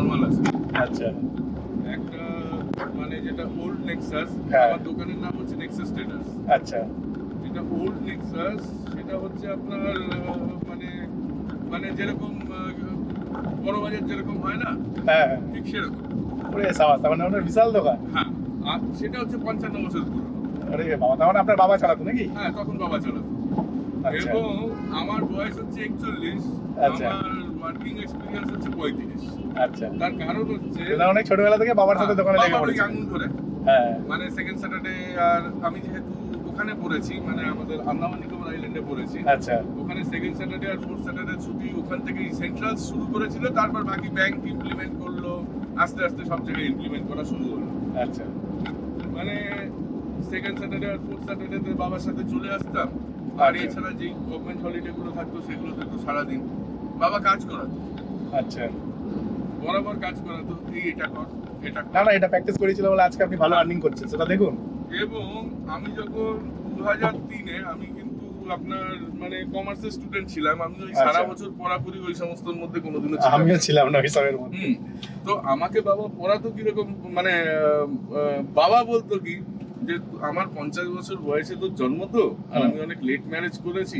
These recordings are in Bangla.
মাল আছে। আচ্ছা একটা মানে যেটা ওল্ড নেক্সাস, হ্যাঁ। আমার দোকানের নাম হচ্ছে নেক্সাস ট্রেডার্স। আচ্ছা যেটা ওল্ড নেক্সাস সেটা হচ্ছে আপনার মানে মানে যেরকম বড় বাজার যেরকম হয় না, হ্যাঁ ঠিক সেরকম। ওরে সাবাস, তার মানে ওনার বিশাল দোকান। হ্যাঁ, আর সেটা হচ্ছে 55 বছর পুরনো। আরে বাবা, তার মানে আপনার বাবা চালাতো নাকি? হ্যাঁ, তখন বাবা চালাতো। আচ্ছা এবং আমার বয়স হচ্ছে 41, আচ্ছা। আমার ওয়ার্কিং এক্সপিরিয়েন্স হচ্ছে 35। আচ্ছা, তার কারণ হচ্ছে এটা অনেক ছোটবেলা থেকে বাবার সাথে দোকানে লেগে বাবার ওই পড়েছে। আঙুল ধরে, হ্যাঁ মানে সেকেন্ড স্যাটারডে, আর আমি যেহেতু ওখানে পড়েছি, মানে আমাদের আন্দামান নিকোবর আইল্যান্ডে পড়েছি, আচ্ছা ওখানে সেকেন্ড স্যাটারডে আর ফোর্থ স্যাটারডে ছুটি, ওখান থেকে সেন্ট্রাল শুরু করেছিল, তারপর বাকি ব্যাংক ইমপ্লিমেন্ট করলো, আস্তে আস্তে সব জায়গায় ইমপ্লিমেন্ট করা শুরু হলো। আচ্ছা মানে সেকেন্ড স্যাটারডে আর ফোর্থ স্যাটারডে বাবার সাথে চলে আসতাম, আর আচ্ছা। এছাড়া যেই গভর্নমেন্ট হলিডে গুলো থাকতো সেগুলোতে তো সারাদিন বাবা কাজ করাতো, আচ্ছা। বরাবর কাজ করাতো, এই এটা কর এটা কর। না না, এটা প্র্যাকটিস করেছিল বলে আজকে আপনি ভালো আর্নিং করছেন, সেটা দেখুন। এবং আমি যখন 2003-এ আমি কিন্তু আপনার মানে কমার্সের স্টুডেন্ট ছিলাম, আমি ওই সারা আচ্ছা। বছর পড়াপুরি ওই সমস্তর মধ্যে কোনোদিনও ছিলাম আমিও না। ছিলাম না হিসাবের মধ্যে। তো আমাকে বাবা পড়াতো কিরকম, মানে বাবা বলতো কি যে আমার 50 বছর বয়সে তোর জন্ম তো, আর আমি অনেক লেট ম্যারেজ করেছি,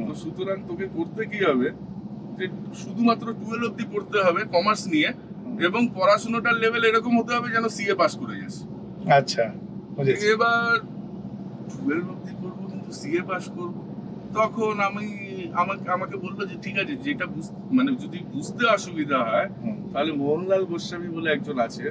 তো সুতরাং তোকে করতে কি হবে যে শুধুমাত্র 12 অবধি পড়তে হবে কমার্স নিয়ে, এবং পড়াশোনাটার লেভেল এরকম হতে হবে যেন সিএ পাস করে যাস। আচ্ছা বুঝেছি। এবার 12 অবধি করবো কিন্তু সিএ পাস করবো, তখন আমি আমাকে বললো যে ঠিক আছে, যেটা মানে যদি বুঝতে অসুবিধা হয় তাহলে মোহনলাল গোস্বামী বলে একজন আছে,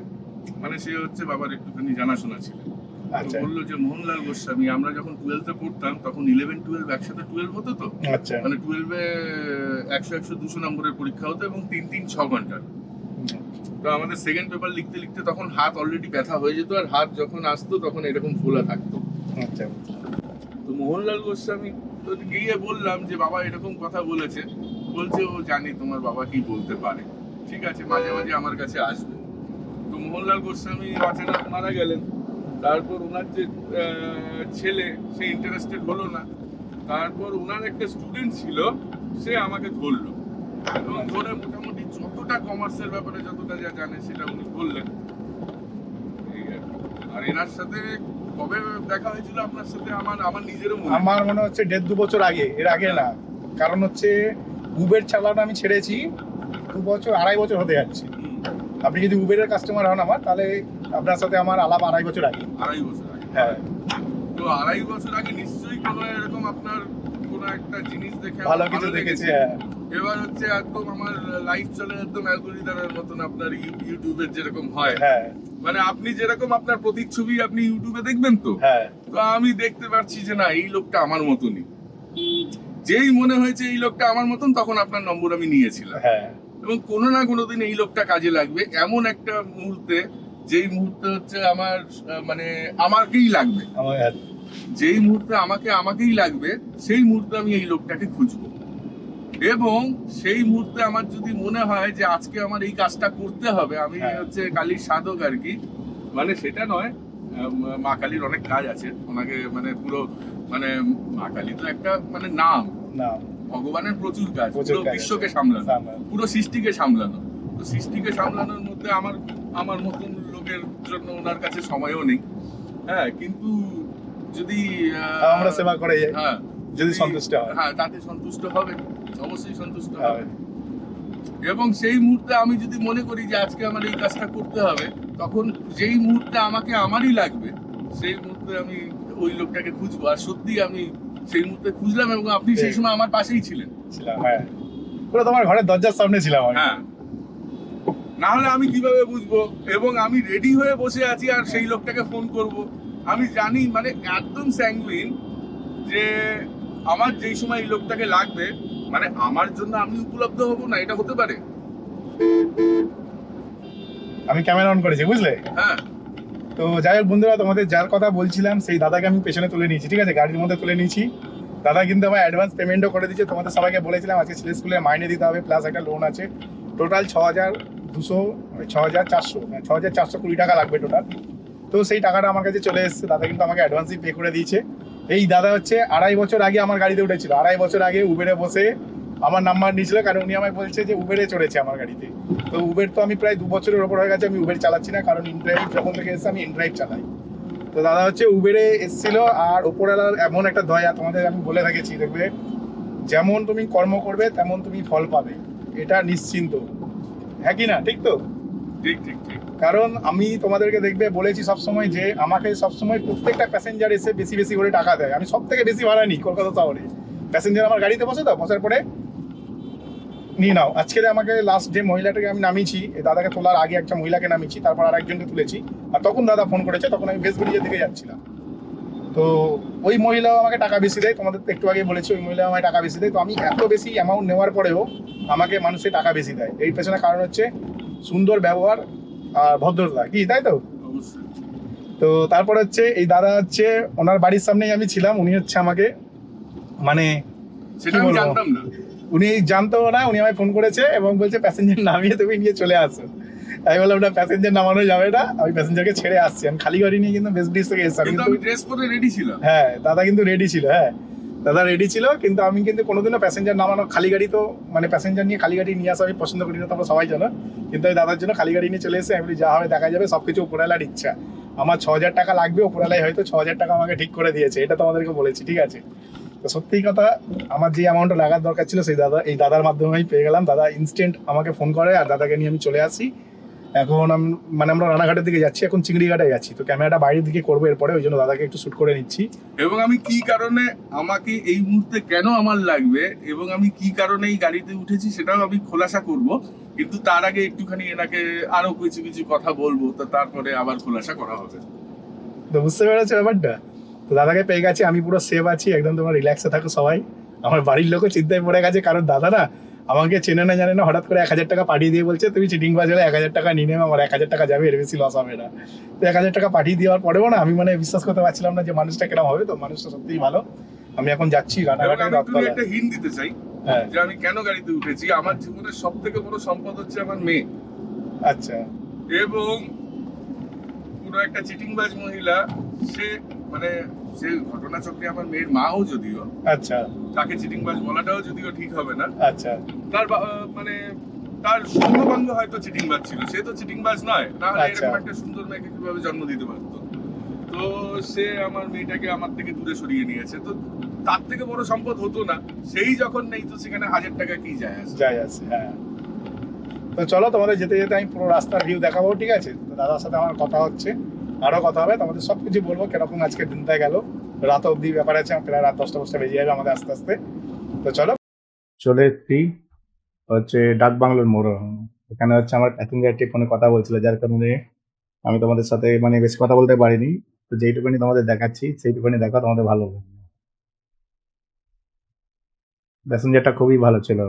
মানে সে হচ্ছে বাবার একটুখানি জানাশোনা ছিলেন। তো আচ্ছা বললো যে মোহনলাল গোস্বামী, আমরা যখন 12-এ পড়তাম তখন 11-12 একসাথে 12 হতো তো, আচ্ছা মানে 12-এ 100-100-200 নম্বরের পরীক্ষা হতো এবং 3-3-6 ঘন্টার। তো আমাদের সেকেন্ড পেপার লিখতে লিখতে তখন হাত অলরেডি ব্যথা হয়ে যেত, আর হাত যখন আসতো তখন এরকম ফোলা থাকতো। আচ্ছা তো মোহনলাল গোস্বামী তো গিয়ে বললাম যে বাবা এরকম কথা বলেছে, বলছে ও জানি তোমার বাবা কি বলতে পারে, ঠিক আছে মাঝে মাঝে আমার কাছে আসবে। তো মোহনলাল গোস্বামী অচানক মারা গেলেন, তারপর ওনার যে ছেলে সে ইন্টারেস্টেড হলো না, তারপর ওনার একটা স্টুডেন্ট ছিল, সে আমাকে ধরলো এবং ধরে মোটামুটি যতটা কমার্সের ব্যাপারে যতটা যা জানে সেটা উনি বললেন। এই আর কি। আর এনার সাথে কবে দেখা হয়েছিল আপনার সাথে আমার নিজেরও মনে নেই। আমার মনে হচ্ছে 1.5-2 বছর আগে, এর আগে না। কারণ হচ্ছে উবের চালানো আমি ছেড়েছি 2 বছর 2.5 বছর হতে যাচ্ছে। আপনি যদি উবেরের কাস্টমার হন আমার, তাহলে আপনার সাথে আমার আলাপ 2.5 বছর আগে। 2.5 বছর আগে। হ্যাঁ তো 2.5 বছর আগে নিশ্চয়ই কোনো এরকম আপনার কোনো একটা জিনিস দেখে ভালো আমার কিছু দেখেছি। লেগেছে। হ্যাঁ এবার হচ্ছে একদম আমার লাইফ চলে একদম অ্যালগরিদমের মতন, আপনার ইউটিউবের যেরকম হয়, হ্যাঁ মানে আপনি যেরকম আপনার প্রতিচ্ছবি আপনি ইউটিউবে দেখবেন তো, হ্যাঁ তো আমি দেখতে পাচ্ছি যে না এই লোকটা আমার মতনই। যেই মনে হয়েছে এই লোকটা আমার মতন, তখন আপনার নম্বর আমি নিয়েছিলাম, হ্যাঁ এবং কোনো না কোনো দিন এই লোকটা কাজে লাগবে, এমন একটা মুহূর্তে, যেই মুহূর্তে হচ্ছে আমার মানে আমাকেই লাগবে, আমার যেই মুহূর্তে আমাকেই লাগবে, সেই মুহূর্তে আমি এই লোকটাকে খুঁজবো। এবং সেই মুহূর্তে আমার যদি মনে হয় যে আজকে আমার এই কাজটা করতে হবে, আমি হচ্ছে কালীর সাধক আর কি, মানে সেটা নয়, মা কালীর অনেক কাজ আছে, ওনাকে মানে পুরো মানে মা কালী তো একটা মানে নাম, না ভগবানের প্রচুর কাজ, প্রচুর পুরো কাজ বিশ্বকে আছে। সামলানো, সামলানো। পুরো সৃষ্টিকে সামলানো। তো সৃষ্টিকে সামলানোর মধ্যে আমার মতন লোকের জন্য ওনার কাছে সময়ও নেই। হ্যাঁ, কিন্তু যদি আমরা সেবা করে যাই, হ্যাঁ যদি সন্তুষ্ট হয়। হ্যাঁ তাতে সন্তুষ্ট হবে, অবশ্যই সন্তুষ্ট হবে। হবে। এবং সেই মুহূর্তে আমি যদি মনে করি যে আজকে আমার এই কাজটা করতে হবে, তখন যেই মুহূর্তে আমারই লাগবে, সেই মুহূর্তে আমি ওই লোকটাকে খুঁজবো। আর সত্যি আমি সেই মুহূর্তে খুঁজলাম, এবং আপনি সেই সময় আমার পাশেই ছিলেন। ছিলাম, হ্যাঁ পুরো তোমার ঘরের দরজার সামনে ছিলাম আমি। হ্যাঁ, না হলে আমি কিভাবে বুঝবো? এবং আমি রেডি হয়ে বসে আছি আর সেই লোকটাকে ফোন করব, আমি জানি মানে একদম স্যাঙ্গুইন যে আমার যেই সময় এই লোকটাকে লাগবে, মানে আমার জন্য আমি উপলব্ধ হব না, এটা হতে পারে। আমি ক্যামেরা অন করেছি, বুঝলে? হ্যাঁ, তো যাই হোক বন্ধুরা, তোমাদের যার কথা বলছিলাম সেই দাদাকে আমি পেছনে তুলে নিয়েছি, ঠিক আছে, গাড়ির মধ্যে তুলে নিয়েছি। দাদা কিন্তু আমার অ্যাডভান্স পেমেন্টও করে দিচ্ছে। তোমাদের সবাইকে বলেছিলাম আজকে ছেলে স্কুলে মাইনে দিতে হবে, প্লাস একটা লোন আছে। টোটাল 6,420 টাকা লাগবে টোটাল। তো সেই টাকাটা আমার কাছে চলে এসেছে, দাদা কিন্তু আমাকে অ্যাডভান্সই পে করে দিয়েছে। এই দাদা হচ্ছে 2.5 বছর আগে আমার গাড়িতে উঠেছিল, 2.5 বছর আগে উবেরে বসে আমার নাম্বার নিয়েছিল, কারণ উনি আমায় বলছে যে উবেরে চড়েছে আমার গাড়িতে। তো উবের তো আমি প্রায় 2 বছরের ওপর হয়ে গেছে আমি উবের চালাচ্ছি না, কারণ ইনড্রাইভ যখন থেকে এসেছে আমি ইনড্রাইভ চালাই। তো দাদা হচ্ছে উবেরে এসেছিল, আর ওপরওয়ালার এমন একটা দয়া, তোমাদের আমি বলে থাকেছি, দেখবে যেমন তুমি কর্ম করবে তেমন তুমি ফল পাবে, এটা নিশ্চিন্ত। হ্যাঁ কি না, ঠিক তো? ঠিক ঠিক ঠিক। কারণ আমি তোমাদেরকে দেখবে বলেছি সবসময় যে আমাকে সবসময় প্রত্যেকটা প্যাসেঞ্জার এসে বেশি বেশি করে টাকা দেয়। আমি সব থেকে বেশি ভাড়া নিই কলকাতা শহরে। প্যাসেঞ্জার আমার গাড়িতে বসে, তো বসার পরে নিয়ে নাও। আজকে আমাকে লাস্ট যে মহিলাটাকে আমি নামিয়েছি, এই দাদাকে তোলার আগে একটা মহিলাকে নামিয়েছি, তারপর আর একজনকে তুলেছি। আর তখন দাদা ফোন করেছে, তখন আমি বেসব্রিজের দিকে যাচ্ছিলাম। তো ওই মহিলাও আমাকে টাকা বেশি দেয়, তোমাদের তো একটু আগে বলেছি, ওই মহিলা আমাকে টাকা বেশি দেয়। তো আমি এত বেশি অ্যামাউন্ট নেওয়ার পরেও আমাকে মানুষের টাকা বেশি দেয়, এই পেছনে কারণ হচ্ছে সুন্দর ব্যবহার আর ভদ্রতা, কি তাই তো? অবশ্যই। তো তারপর হচ্ছে এই দাদা হচ্ছে, ওনার বাড়ির সামনেই আমি ছিলাম, উনি হচ্ছে আমাকে মানে সেটা আমি বলবো? জানতাম না। উনি জানতো না, উনি আমায় ফোন করেছে এবং বলছে প্যাসেঞ্জার নামিয়ে তুমি নিয়ে চলে আসো। আমি বললাম না, প্যাসেঞ্জার নামানো যাবে না, আমি প্যাসেঞ্জারকে ছেড়ে আসছি। আমি খালি গাড়ি নিয়ে কিন্তু বেস্ট ব্রিজ থেকে এসেছি কিন্তু কিন্তু। আমি ড্রেস পরে রেডি ছিলাম। হ্যাঁ, দাদা কিন্তু রেডি ছিল। হ্যাঁ, দাদা রেডি ছিল, কিন্তু আমি কিন্তু কোনোদিনও প্যাসেঞ্জার নামানো, খালি গাড়ি তো মানে প্যাসেঞ্জার নিয়ে খালি গাড়ি নিয়ে আসা আমি পছন্দ করি না, তোমরা সবাই জানো। কিন্তু আমি দাদার জন্য খালি গাড়ি নিয়ে চলে এসে আমি বলি, যা হবে দেখা যাবে, সবকিছু উপরওয়ালার ইচ্ছা। আমার 6,000 টাকা লাগবে, উপরওয়ালাই হয়তো 6,000 টাকা আমাকে ঠিক করে দিয়েছে, এটা তোমাদেরকে বলেছি, ঠিক আছে? তো সত্যিই কথা, আমার যে অ্যামাউন্টটা লাগার দরকার ছিল সেই এই দাদার মাধ্যমে আমি পেয়ে গেলাম। দাদা ইনস্ট্যান্ট আমাকে ফোন করে, আর দাদাকে নিয়ে আমি চলে আসি। এখন মানে আমরা রানাঘাটের দিকে যাচ্ছি, এখন চিংড়িঘাটে যাচ্ছি। তো ক্যামেরাটা বাইরের দিকে করবো এরপরে, ওই জন্য দাদাকে একটু শ্যুট করে নিচ্ছি। এবং আমি কি কারণে, আমাকে এই মুহূর্তে কেন আমার লাগবে এবং আমি কি কারণে এই গাড়িতে উঠেছি সেটাও আমি খোলাসা করব। কিন্তু তার আগে একটুখানি এনাকে আরো কিছু কিছু কথা বলবো, তো তারপরে আবার খোলাসা করা হবে। তো বুঝতে পেরেছো ব্যাপারটা? তো দাদাকে পেয়ে গেছি, আমি পুরো সেভ আছি একদম, তোমরা রিল্যাক্সে থাকো সবাই। আমার বাড়ির লোকও চিন্তায় পড়ে গেছে, কারণ দাদা না আমাকে চেনে না জানে না, হঠাৎ করে 1,000 টাকা পাঠিয়ে দিয়ে বলছে তুমি চিটিং বাজ হলে 1,000 টাকা নিয়ে নেবে, আমার 1,000 টাকা যাবে, এর বেশি লস হবে না। তো 1,000 টাকা পাঠিয়ে দেওয়ার পরেও না আমি মানে বিশ্বাস করতে পারছিলাম না যে মানুষটা কেরম হবে। তো মানুষটা সত্যিই ভালো। আমি এখন যাচ্ছি এবং রানাঘাটে, আমি একটু রথতলা। একটা হিন্ট দিতে চাই হ্যাঁ, যে আমি কেন গাড়িতে উঠেছি। আমার জীবনের সব থেকে বড় সম্পদ হচ্ছে আমার মেয়ে। আচ্ছা এবং পুরো একটা চিটিংবাজ মহিলা, সে মানে সে ঘটনাচক্রে আমার মেয়ের মাও যদিও, আচ্ছা তাকে চিটিংবাজ বলাটাও যদিও ঠিক হবে না। আচ্ছা তার মানে তার সঙ্গভঙ্গ হয়তো চিটিংবাজ ছিল, সে তো চিটিংবাজ নয়, নাহলে আচ্ছা। এরকম একটা সুন্দর মেয়েকে কিভাবে জন্ম দিতে পারতো? তো সে আমার মেয়েটাকে আমার থেকে দূরে সরিয়ে নিয়েছে। তো তার থেকে বড় সম্পদ হতো না, সেই যখন নেই তো সেখানে 1,000 টাকা কি যায় আসে? যাই আছে। হ্যাঁ, তো চলো তোমাদের যেতে যেতে আমি পুরো রাস্তার ভিউ দেখাবো, ঠিক আছে? তো দাদার সাথে আমার কথা হচ্ছে, আরো কথা হবে, তোমাদের সবকিছু বলবো কিরকম আজকে দিনটা গেল। রাত অবধি ব্যাপার আছে, প্রায় রাত 10টা বেজে যাবে আমাদের আস্তে আস্তে। তো চলো, চলে এসছি হচ্ছে ডাক বাংলোর মোড়। এখানে হচ্ছে আমার প্যাসেঞ্জারটি ফোনে কথা বলছিল, যার কারণে আমি তোমাদের সাথে মানে বেশি কথা বলতে পারিনি। তো যেইটুকুনি তোমাদের দেখাচ্ছি সেইটুকুনি দেখা তোমাদের ভালো লাগবে। প্যাসেঞ্জারটা খুবই ভালো ছিল।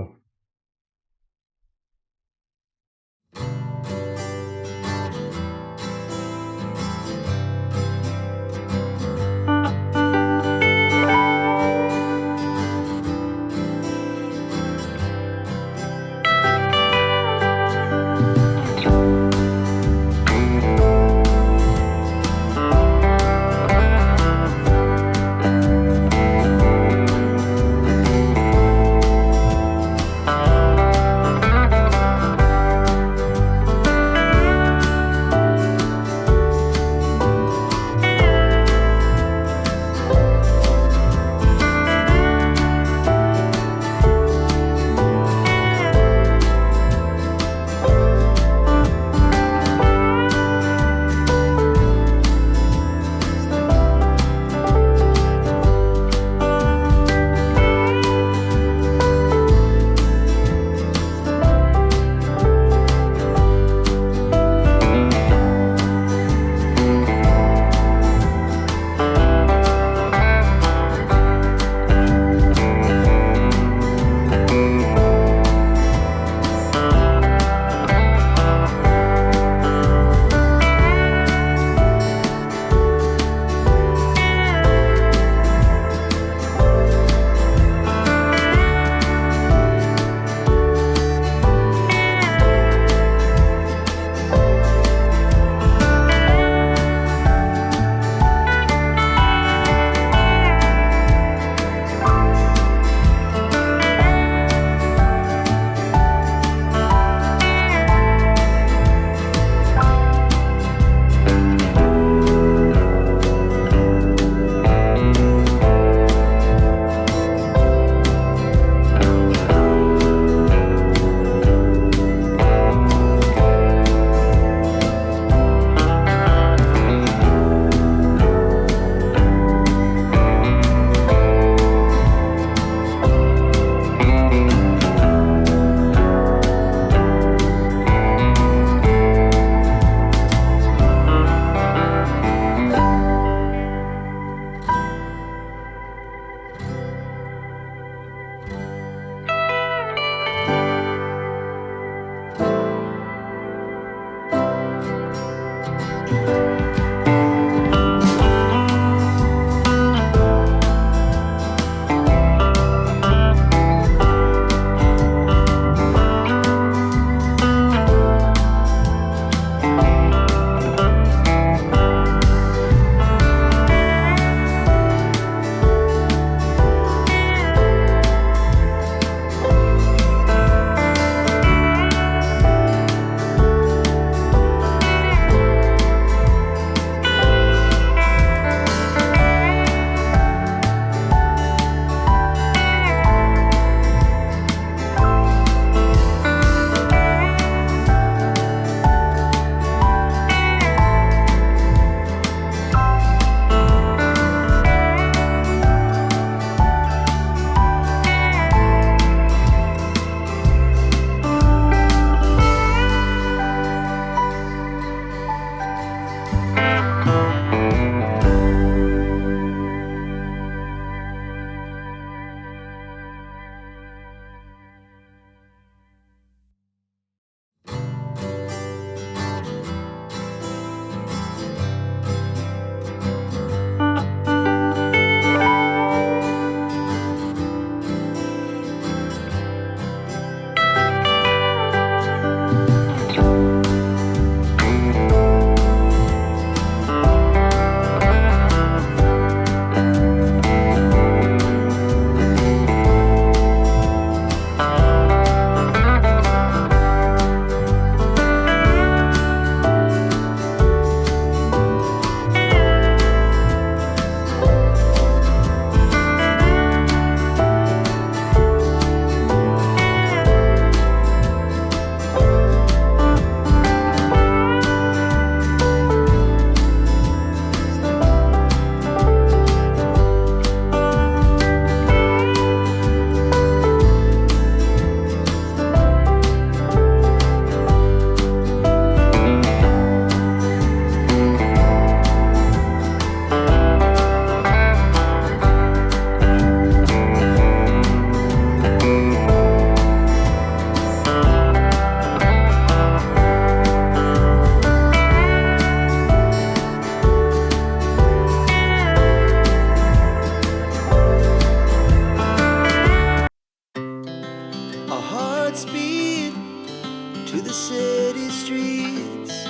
city streets,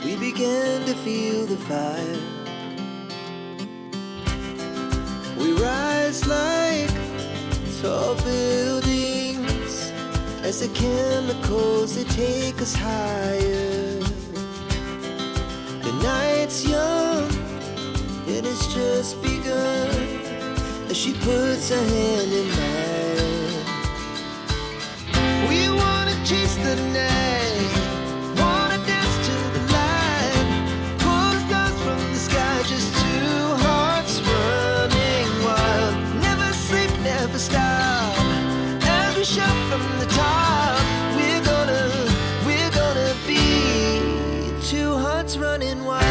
we began to feel the fire. We rise like tall buildings as the chemicals they take us higher. The night's young and it's just begun as she puts her hand in mine. We wanna chase the night, wanna dance to the light, pull stars from the sky, just two hearts running wild. Never sleep, never stop, as we shout from the top. We're gonna be two hearts running wild.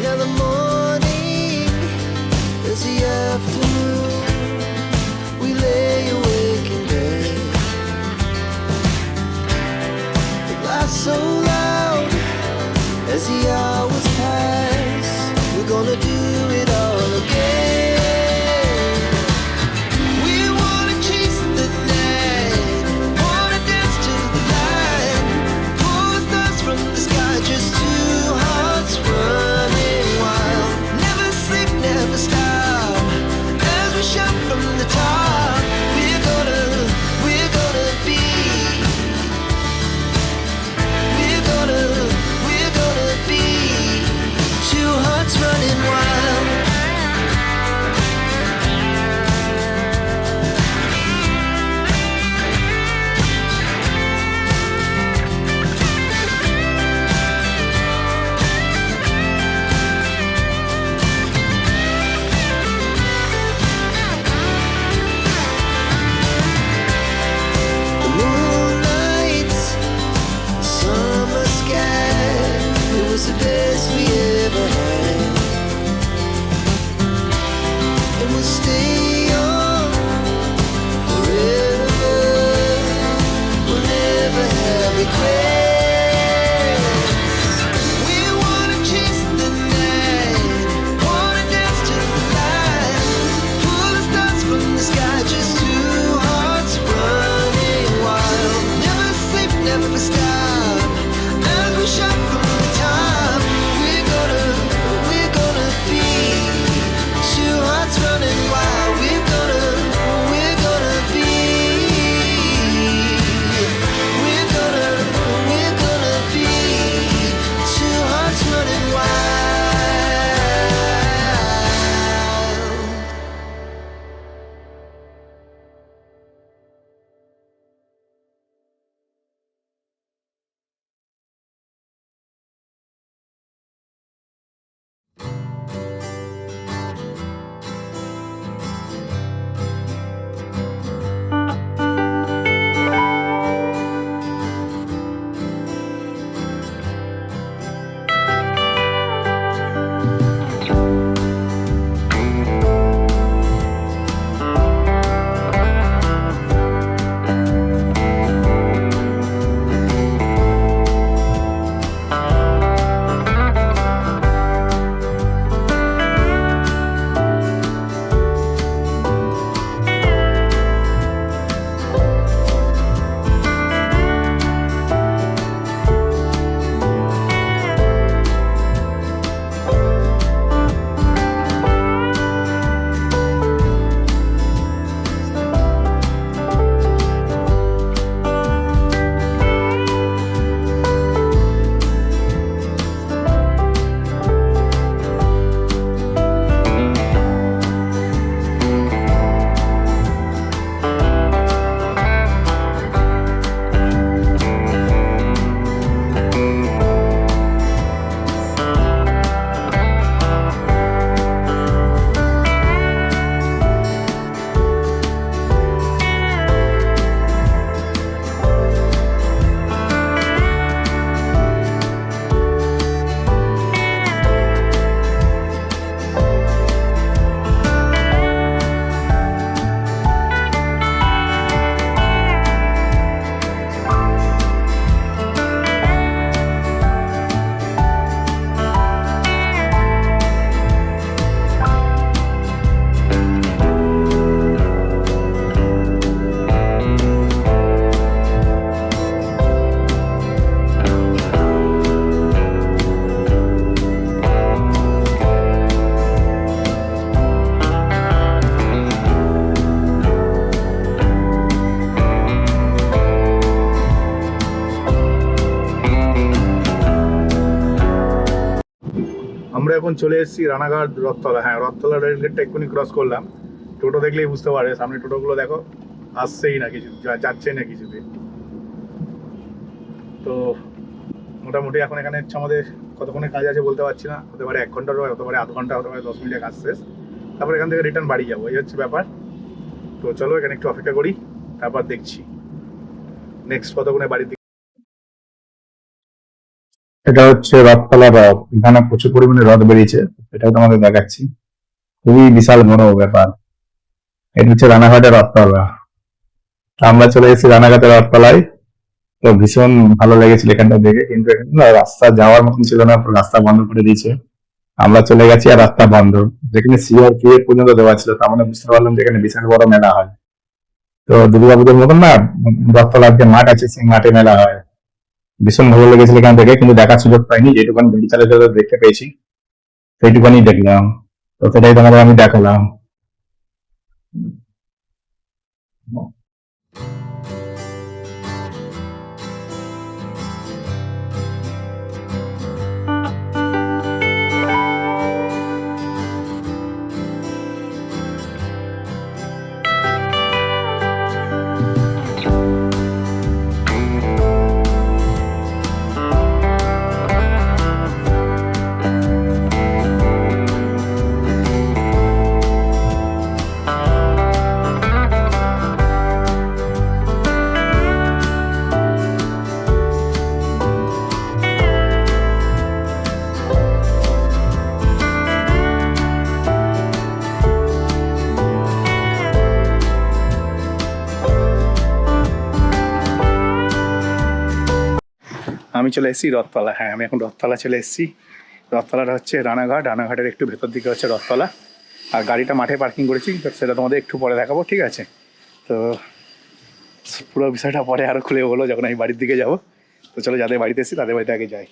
Now the morning is the afternoon. We lay awake in bed. The laughs so loud as the hours pass. We're gonna do it all again. We wanna chase the night, wanna dance to the light, pull stars from the sky, just two hearts running wild. Never sleep, never stop, as we shout from the top. We're gonna be, we're gonna be two hearts running wild. এখন চলে এসেছি রানাঘাট রথতলা। হ্যাঁ, রথতলা রেলগেটটা এক্ষুনি ক্রস করলাম। টোটো দেখলেই বুঝতে পারে, সামনে টোটোগুলো দেখো আসছেই না, কিছু যাচ্ছে না কিছুতে। তো মোটামুটি এখন এখানে হচ্ছে আমাদের কতক্ষণের কাজ আছে বলতে পারছি না, হতে পারে 1 ঘন্টার, হতে পারে আধ ঘন্টা, হতে পারে 10 মিনিটের কাজ শেষ। তারপর এখান থেকে রিটার্ন বাড়ি যাবো, এই হচ্ছে ব্যাপার। তো চলো এখানে একটু অপেক্ষা করি, তারপর দেখছি নেক্সট কতক্ষণে বাড়ির দিকে। এটা হচ্ছে রথতলা হ্রদ, এখানে প্রচুর পরিমাণে হ্রদ বেরিয়েছে, এটাও তোমাদের দেখাচ্ছি। খুবই বিশাল বড় ব্যাপার। এটা হচ্ছে রানাঘাটের রথতলা। আমরা চলে এসেছি রানাঘাটের রথতলায়। তো ভীষণ ভালো লেগেছিল এখানটা দেখে, কিন্তু এখানে না রাস্তা যাওয়ার মতন ছিল না, পুরো রাস্তা বন্ধ করে দিয়েছে। আমরা চলে গেছি আর রাস্তা বন্ধ, যেখানে CR পর্যন্ত দেওয়া ছিল। তার মানে বুঝতে পারলাম যে এখানে বিশাল বড় মেলা হয়। তো দুর্গাপুজোর মতন না, রথতলার যে মাঠ আছে সেই মাঠে মেলা হয়। ভীষণ ভালো লেগেছিল এখান থেকে, কিন্তু দেখার সুযোগ পাইনি। যেটুকুন গাড়ি চালাতে দেখতে পেয়েছি সেইটুকুনি দেখলাম, তো সেটাই তোমাদের আমি দেখালাম। আমি চলে এসেছি রথতলা। হ্যাঁ, আমি এখন রথতলা চলে এসেছি। রথতলাটা হচ্ছে রানাঘাট, রানাঘাটের একটু ভেতর দিকে হচ্ছে রথতলা। আর গাড়িটা মাঠে পার্কিং করেছি, তো সেটা তোমাদের একটু পরে দেখাবো, ঠিক আছে? তো পুরো বিষয়টা পরে আরও খুলে বলো যখন আমি বাড়ির দিকে যাবো। তো চলো, যাদের বাড়িতে এসেছি তাদের বাড়িতে আগে যাই।